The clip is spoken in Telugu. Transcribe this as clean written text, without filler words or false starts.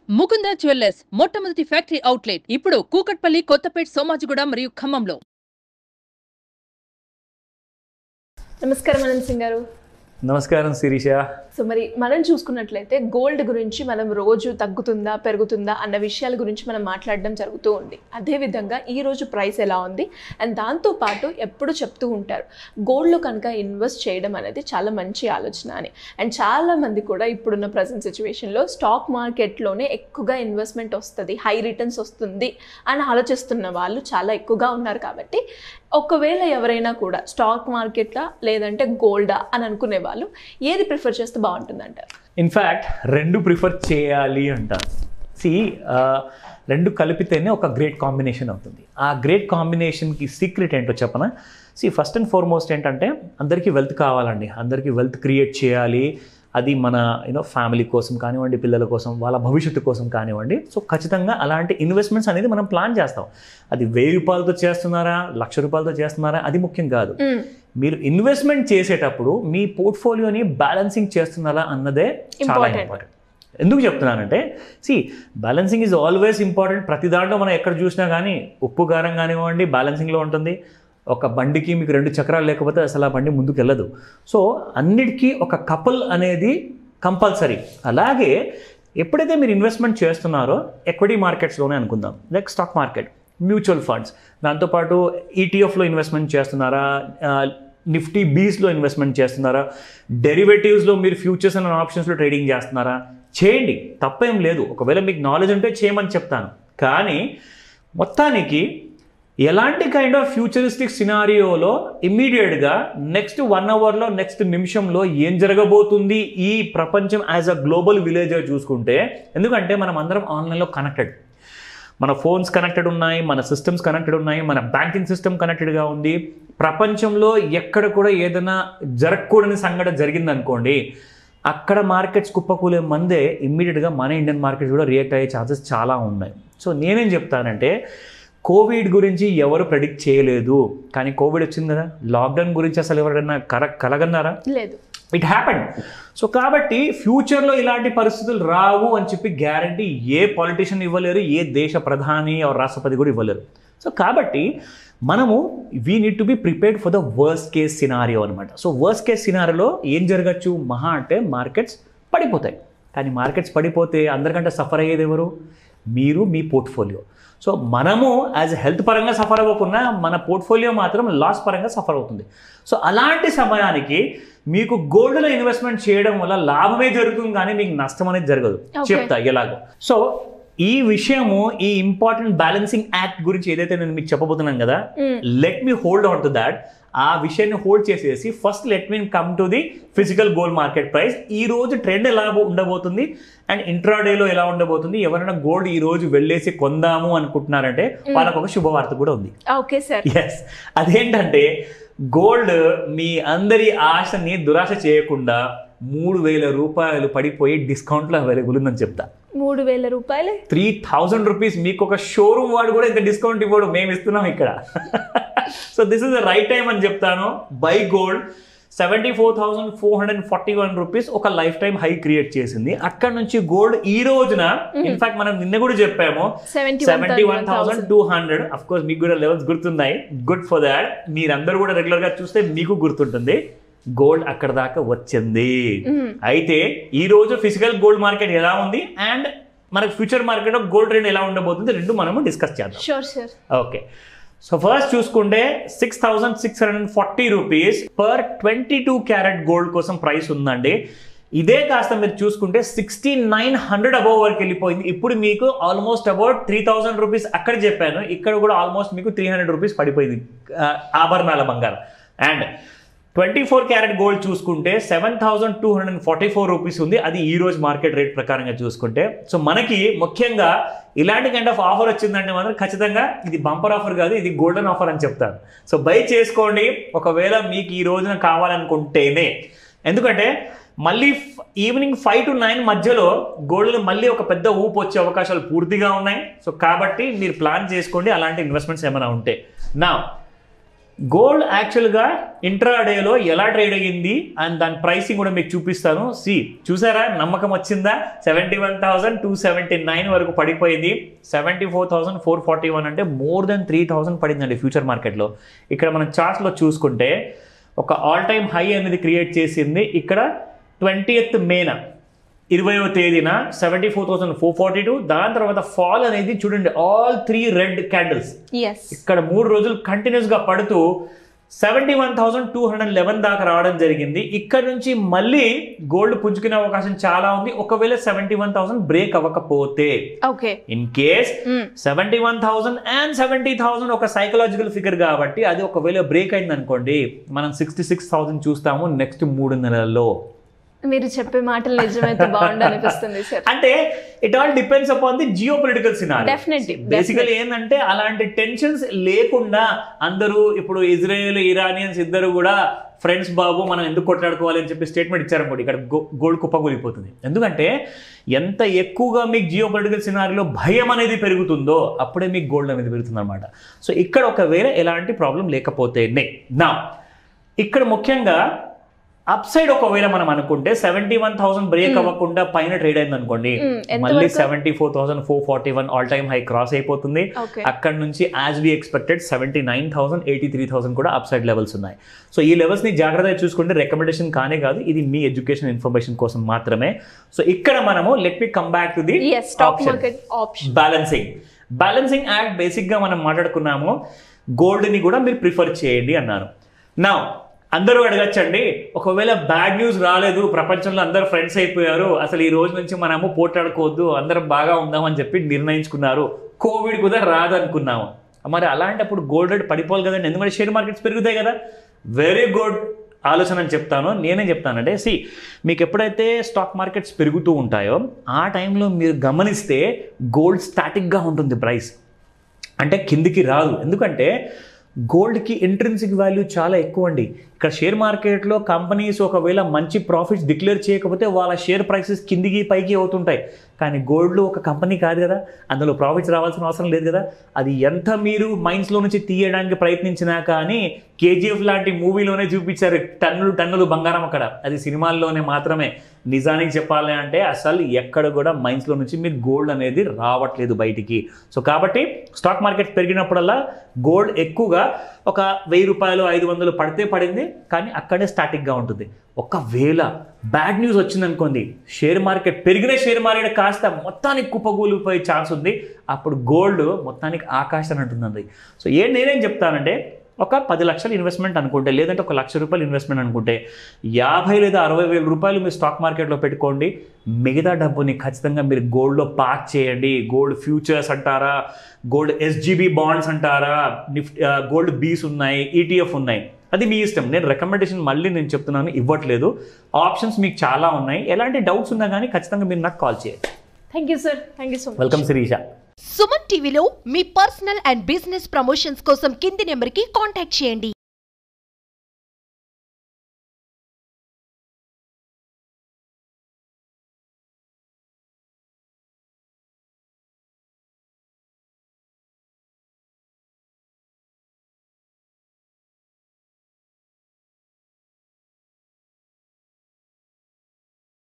ముకుంద జ్యువెల్లర్స్ మొట్టమొదటి ఫ్యాక్టరీ అవుట్లెట్ ఇప్పుడు కూకట్పల్లి, కొత్తపేట్, సోమాజిగూడ మరియు ఖమ్మంలో. నమస్కారం అనంత్ సింగ్ గారు. నమస్కారం శిరీష. సో మరి మనం చూసుకున్నట్లయితే గోల్డ్ గురించి మనం రోజు తగ్గుతుందా పెరుగుతుందా అన్న విషయాల గురించి మనం మాట్లాడడం జరుగుతూ ఉంది. అదేవిధంగా ఈరోజు ప్రైస్ ఎలా ఉంది అండ్ దాంతోపాటు ఎప్పుడు చెప్తూ ఉంటారు గోల్డ్లో కనుక ఇన్వెస్ట్ చేయడం అనేది చాలా మంచి ఆలోచన అని. అండ్ చాలామంది కూడా ఇప్పుడున్న ప్రజెంట్ సిచ్యువేషన్లో స్టాక్ మార్కెట్లోనే ఎక్కువగా ఇన్వెస్ట్మెంట్ వస్తుంది, హై రిటర్న్స్ వస్తుంది అని ఆలోచిస్తున్న వాళ్ళు చాలా ఎక్కువగా ఉన్నారు. కాబట్టి ఒకవేళ ఎవరైనా కూడా స్టాక్ మార్కెట్లా లేదంటే గోల్డా అని అనుకునే వాళ్ళు ఏది ప్రిఫర్ చేస్తే బాగుంటుందంటారు? ఇన్ఫ్యాక్ట్ రెండు ప్రిఫర్ చేయాలి అంటారు. రెండు కలిపితేనే ఒక గ్రేట్ కాంబినేషన్ అవుతుంది. ఆ గ్రేట్ కాంబినేషన్కి సీక్రెట్ ఏంటో చెప్పనా? ఫస్ట్ అండ్ ఫార్మోస్ట్ ఏంటంటే అందరికీ వెల్త్ కావాలండి. అందరికీ వెల్త్ క్రియేట్ చేయాలి. అది మన ఫ్యామిలీ కోసం కానివ్వండి, పిల్లల కోసం, వాళ్ళ భవిష్యత్తు కోసం కానివ్వండి. సో ఖచ్చితంగా అలాంటి ఇన్వెస్ట్మెంట్స్ అనేది మనం ప్లాన్ చేస్తాం. అది 1000 రూపాయలతో చేస్తున్నారా, 1,00,000 రూపాయలతో చేస్తున్నారా అది ముఖ్యం కాదు. మీరు ఇన్వెస్ట్మెంట్ చేసేటప్పుడు మీ పోర్ట్ఫోలియోని బ్యాలెన్సింగ్ చేస్తున్నారా అన్నదే చాలా ఇంపార్టెంట్. ఎందుకు చెప్తున్నానంటే బ్యాలెన్సింగ్ ఈజ్ ఆల్వేస్ ఇంపార్టెంట్. ప్రతి దాంట్లో మనం ఎక్కడ చూసినా కానీ ఉప్పు కారం కానివ్వండి బ్యాలెన్సింగ్లో ఉంటుంది. ఒక బండికి మీకు 2 చక్రాలు లేకపోతే అసలు ఆ బండి ముందుకు వెళ్ళదు. సో అన్నిటికీ ఒక కపుల్ అనేది కంపల్సరీ. అలాగే ఎప్పుడైతే మీరు ఇన్వెస్ట్మెంట్ చేస్తున్నారో ఎక్విటీ మార్కెట్స్లోనే అనుకుందాం, like stock market, mutual funds, దాంతోపాటు ఈటీఎఫ్లో ఇన్వెస్ట్మెంట్ చేస్తున్నారా, నిఫ్టీ బీస్లో ఇన్వెస్ట్మెంట్ చేస్తున్నారా, డెరివేటివ్స్లో మీరు ఫ్యూచర్స్ అండ్ ఆప్షన్స్లో ట్రేడింగ్ చేస్తున్నారా, చేయండి, తప్పేం లేదు. ఒకవేళ మీకు నాలెడ్జ్ ఉంటే చేయమని చెప్తాను. కానీ మొత్తానికి ఎలాంటి కైండ్ ఆఫ్ ఫ్యూచరిస్టిక్ సినారియోలో ఇమ్మీడియట్గా నెక్స్ట్ 1 అవర్లో నెక్స్ట్ నిమిషంలో ఏం జరగబోతుంది ఈ ప్రపంచం యాజ్ అ గ్లోబల్ విలేజర్ చూసుకుంటే, ఎందుకంటే మనం అందరం ఆన్లైన్లో కనెక్టెడ్, మన ఫోన్స్ కనెక్టెడ్ ఉన్నాయి, మన సిస్టమ్స్ కనెక్టెడ్ ఉన్నాయి, మన బ్యాంకింగ్ సిస్టమ్ కనెక్టెడ్గా ఉంది. ప్రపంచంలో ఎక్కడ కూడా ఏదైనా జరగకూడని సంఘటన జరిగిందనుకోండి, అక్కడ మార్కెట్స్ కుప్పకూలే మందే ఇమ్మీడియట్గా మన ఇండియన్ మార్కెట్స్ కూడా రియాక్ట్ అయ్యే ఛాన్సెస్ చాలా ఉన్నాయి. సో నేనేం చెప్తానంటే, కోవిడ్ గురించి ఎవరు ప్రెడిక్ట్ చేయలేదు, కానీ కోవిడ్ వచ్చింది కదా. లాక్డౌన్ గురించి అసలు ఎవరైనా కలగన్నారా? లేదు. It happened. సో కాబట్టి ఫ్యూచర్లో ఇలాంటి పరిస్థితులు రావు అని చెప్పి గ్యారంటీ ఏ పాలిటీషియన్ ఇవ్వలేరు, ఏ దేశ ప్రధాని రాష్ట్రపతి కూడా ఇవ్వలేరు. సో కాబట్టి మనము we need to be prepared for the worst case scenario అనమాట. సో వర్స్ట్ కేస్ సినారియోలో ఏం జరగచ్చు మహా అంటే మార్కెట్స్ పడిపోతాయి. కానీ మార్కెట్స్ పడిపోతే అందరికంటే సఫర్ అయ్యేది ఎవరు? మీరు, మీ పోర్ట్ఫోలియో. సో మనము యాజ్ హెల్త్ పరంగా సఫర్ అవ్వకుండా మన పోర్ట్ఫోలియో మాత్రం లాస్ పరంగా సఫర్ అవుతుంది. సో అలాంటి సమయానికి మీకు గోల్డ్లో ఇన్వెస్ట్మెంట్ చేయడం వల్ల లాభమే జరుగుతుంది, కానీ మీకు నష్టం అనేది జరగదు. చెప్తా ఎలాగో. సో ఈ విషయము, ఈ ఇంపార్టెంట్ బ్యాలెన్సింగ్ యాక్ట్ గురించి ఏదైతే నేను మీకు చెప్పబోతున్నాను కదా, let me hold on to that. ఆ విషయాన్ని హోల్డ్ చేసేసి first let me come to the physical gold market price. ఈ రోజు ట్రెండ్ ఎలా ఉండబోతుంది అండ్ ఇంట్రాడేలో ఎలా ఉండబోతుంది. ఎవరైనా గోల్డ్ ఈ రోజు వెళ్ళేసి కొందాము అనుకుంటున్నారంటే వాళ్ళకు ఒక శుభవార్త కూడా ఉంది. Okay sir. ఎస్, అదేంటంటే గోల్డ్ మీ అందరి ఆశని దురాశ చేయకుండా 3,000 రూపాయలు పడిపోయి డిస్కౌంట్లో అవైలబుల్ ఉందని చెప్తా. 3,000 రూపాయలు, 3,000 రూపీస్. మీకు ఒక షోరూమ్ వాడు కూడా ఇంత డిస్కౌంట్ ఇవ్వడు, మేము ఇస్తున్నాం ఇక్కడ. So this is the right time అని చెప్తాను. బై గోల్డ్ 74,441 రూపీస్ ఒక లైఫ్ టైం హై క్రియేట్ చేసింది. అక్కడ నుంచి గోల్డ్ ఈ రోజున ఇన్ఫాక్ట్ మనం నిన్న కూడా చెప్పాము 71,200. అఫ్ కోర్స్ మీకు కూడా లెవెల్స్ గుర్తున్నాయి. Good for that. మీరందరూ కూడా రెగ్యులర్ గా చూస్తే మీకు గుర్తుంటుంది గోల్డ్ అక్కడ దాకా వచ్చింది. అయితే ఈ రోజు ఫిజికల్ గోల్డ్ మార్కెట్ ఎలా ఉంది అండ్ మనకు ఫ్యూచర్ మార్కెట్ గోల్డ్ ట్రెండ్ ఎలా ఉండబోతుంది రెండు మనము డిస్కస్ చేద్దాం. ఓకే. సో ఫస్ట్ చూసుకుంటే 6,640 రూపీస్ పర్ 22 క్యారెట్ గోల్డ్ కోసం ప్రైస్ ఉందండి. ఇదే కాస్త మీరు చూసుకుంటే 6,900 అబౌవ్ వరకు వెళ్ళిపోయింది. ఇప్పుడు మీకు ఆల్మోస్ట్ అబౌట్ 3,000 రూపీస్ అక్కడ చెప్పాను, ఇక్కడ కూడా ఆల్మోస్ట్ మీకు 300 రూపీస్ పడిపోయింది ఆభరణాల బంగారం. అండ్ 24 క్యారెట్ గోల్డ్ చూసుకుంటే 7,244 రూపీస్ ఉంది. అది ఈ రోజు మార్కెట్ రేట్ ప్రకారంగా చూసుకుంటే. సో మనకి ముఖ్యంగా ఇలాంటి కైండ్ ఆఫ్ ఆఫర్ వచ్చిందంటే మాత్రం ఖచ్చితంగా ఇది బంపర్ ఆఫర్ కాదు, ఇది గోల్డెన్ ఆఫర్ అని చెప్తాను. సో బై చేసుకోండి ఒకవేళ మీకు ఈ రోజున కావాలనుకుంటేనే. ఎందుకంటే మళ్ళీ ఈవినింగ్ 5 to 9 మధ్యలో గోల్డ్లో మళ్ళీ ఒక పెద్ద ఊపు వచ్చే అవకాశాలు పూర్తిగా ఉన్నాయి. సో కాబట్టి మీరు ప్లాన్ చేసుకోండి అలాంటి ఇన్వెస్ట్మెంట్స్ ఏమైనా ఉంటే. నా గోల్డ్ యాక్చువల్గా ఇంట్రాడేలో ఎలా ట్రేడ్ అయ్యింది అండ్ దాని ప్రైసింగ్ కూడా మీకు చూపిస్తాను. చూసారా, నమ్మకం వచ్చిందా? 71,279 వరకు పడిపోయింది. 74,441 అంటే మోర్ దెన్ 3,000 పడిందండి ఫ్యూచర్ మార్కెట్లో. ఇక్కడ మనం చార్ట్స్లో చూసుకుంటే ఒక ఆల్ టైమ్ హై అనేది క్రియేట్ చేసింది ఇక్కడ 20th మేన 20వ తేదీన 74,442. దాని తర్వాత ఫాల్ అనేది చూడండి, ఆల్ 3 రెడ్ క్యాండిల్స్ ఇక్కడ 3 రోజులు కంటిన్యూస్ గా పడుతూ 71,211 దాకా రావడం జరిగింది. ఇక్కడ నుంచి మళ్ళీ గోల్డ్ పుంజుకునే అవకాశం చాలా ఉంది ఒకవేళ 71,000 బ్రేక్ అవ్వకపోతే. ఇన్ కేస్ 71,000 అండ్ 70,000 ఒక సైకలాజికల్ ఫిగర్ కాబట్టి అది ఒకవేళ బ్రేక్ అయింది అనుకోండి, మనం 66,000 చూస్తాము నెక్స్ట్ 3 నెలల్లో. మీరు చెప్పే మాటలు నిజమైతే బాగుండు అనిపిస్తుంది సార్. అంటే it all depends upon the geo political scenario. Definitely basically ఏంటంటే అలాంటి టెన్షన్స్ లేకుండా అందరూ ఇప్పుడు ఇజ్రాయెల్ ఇరానియన్స్ ఇద్దరు కూడా ఫ్రెండ్స్ బాబు మనం ఎందుకు కొట్లాడుకోవాలి అని చెప్పి స్టేట్మెంట్ ఇచ్చారనుకోండి, ఇక్కడ గోల్డ్ కుప్పకూలిపోతుంది. ఎందుకంటే ఎంత ఎక్కువగా మీకు జియో పొలిటికల్ సినారియోలో భయం అనేది పెరుగుతుందో అప్పుడే మీకు గోల్డ్ అనేది పెరుగుతుంది అనమాట. సో ఇక్కడ ఒకవేళ ఎలాంటి ప్రాబ్లం లేకపోతేనే నా ఇక్కడ ముఖ్యంగా అప్ సైడ్ ఒకవేళ మనం అనుకుంటే 71,000 బ్రేక్ అవ్వకుండా పైన ట్రేడ్ అయింది అనుకోండి, మళ్ళీ 74,441 ఆల్ టైమ్ హై క్రాస్ అయిపోతుంది. అక్కడ నుంచి యాజ్ వి ఎక్స్పెక్టెడ్ 79,000 83,000 కూడా అప్ సైడ్ లెవెల్స్ ఉన్నాయి. సో ఈ లెవెల్స్ ని జాగ్రత్తగా చూసుకుంటే రికమెండేషన్ కానే కాదు, ఇది మీ ఎడ్యుకేషన్ ఇన్ఫర్మేషన్ కోసం మాత్రమే. సో ఇక్కడ మనము let me come back to the balancing act. Basic గా మనం మాట్లాడుకున్నాము, గోల్డ్ ని కూడా మీరు ప్రిఫర్ చేయండి అన్నాను. నా అందరూ అడగచ్చండి, ఒకవేళ బ్యాడ్ న్యూస్ రాలేదు, ప్రపంచంలో అందరూ ఫ్రెండ్స్ అయిపోయారు, అసలు ఈ రోజు నుంచి మనము పోట్లాడుకోవద్దు, అందరం బాగా ఉందామని చెప్పి నిర్ణయించుకున్నారు, కోవిడ్ కూడా రాదనుకున్నాము, మరి అలాంటప్పుడు గోల్డ్ రేట్ పడిపోవాలి కదండి, ఎందుకంటే షేర్ మార్కెట్స్ పెరుగుతాయి కదా. వెరీ గుడ్ ఆలోచన అని చెప్తాను. నేనేం చెప్తానంటే మీకు ఎప్పుడైతే స్టాక్ మార్కెట్స్ పెరుగుతూ ఉంటాయో ఆ టైంలో మీరు గమనిస్తే గోల్డ్ స్టాటిక్గా ఉంటుంది, ప్రైస్ అంటే కిందికి రాదు. ఎందుకంటే గోల్డ్కి ఇంట్రిన్సిక్ వాల్యూ చాలా ఎక్కువ అండి. ఇక్కడ షేర్ మార్కెట్లో కంపెనీస్ ఒకవేళ మంచి ప్రాఫిట్స్ డిక్లేర్ చేయకపోతే వాళ్ళ షేర్ ప్రైసెస్ కిందికి పైకి అవుతుంటాయి. కానీ గోల్డ్లో ఒక కంపెనీ కాదు కదా, అందులో ప్రాఫిట్స్ రావాల్సిన అవసరం లేదు కదా. అది ఎంత మీరు మైండ్స్లో నుంచి తీయడానికి ప్రయత్నించినా కానీ కేజీఎఫ్ లాంటి మూవీలోనే చూపించారు టన్నులు టన్నులు బంగారం, అక్కడ అది సినిమాల్లోనే మాత్రమే. నిజానికి చెప్పాలి అంటే అసలు ఎక్కడ కూడా మైండ్స్లో నుంచి మీరు గోల్డ్ అనేది రావట్లేదు బయటికి. సో కాబట్టి స్టాక్ మార్కెట్ పెరిగినప్పుడల్లా గోల్డ్ ఎక్కువగా ఒక 1,000 రూపాయలు 500 పడితే పడింది, కానీ అక్కడే స్టాటిక్గా ఉంటుంది. ఒకవేళ బ్యాడ్ న్యూస్ వచ్చిందనుకోండి, షేర్ మార్కెట్ పెరిగిన షేర్ మార్కెట్ కాస్త మొత్తానికి కుప్పకూలిపోయే ఛాన్స్ ఉంది, అప్పుడు గోల్డ్ మొత్తానికి ఆకాశాన్ని అంటుందండి. సో నేనేం చెప్తానంటే ఒక 10 లక్షలు ఇన్వెస్ట్మెంట్ అనుకుంటే, లేదంటే ఒక ₹1,00,000 ఇన్వెస్ట్మెంట్ అనుకుంటే 50 లేదా 60,000 రూపాయలు మీరు స్టాక్ మార్కెట్లో పెట్టుకోండి. మిగతా డబ్బుని ఖచ్చితంగా మీరు గోల్డ్లో పార్క్ చేయండి. గోల్డ్ ఫ్యూచర్స్ అంటారా, గోల్డ్ SGB బాండ్స్ అంటారా, గోల్డ్ బీస్ ఉన్నాయి, ETF ఉన్నాయి, అది మీ ఇష్టం. నేను రికమెండేషన్ మళ్ళీ నేను చెప్తున్నాను, ఇవ్వట్లేదు. ఆప్షన్స్ మీకు చాలా ఉన్నాయి. ఎలాంటి డౌట్స్ ఉన్నా కానీ ఖచ్చితంగా మీరు నాకు కాల్ చేయండి. Thank you sir, thank you so much. Welcome Shirisha. Suman టీవీలో మీ పర్సనల్ అండ్ బిజినెస్ ప్రమోషన్స్ కోసం కింది నెంబర్కి కాంటాక్ట్ చేయండి.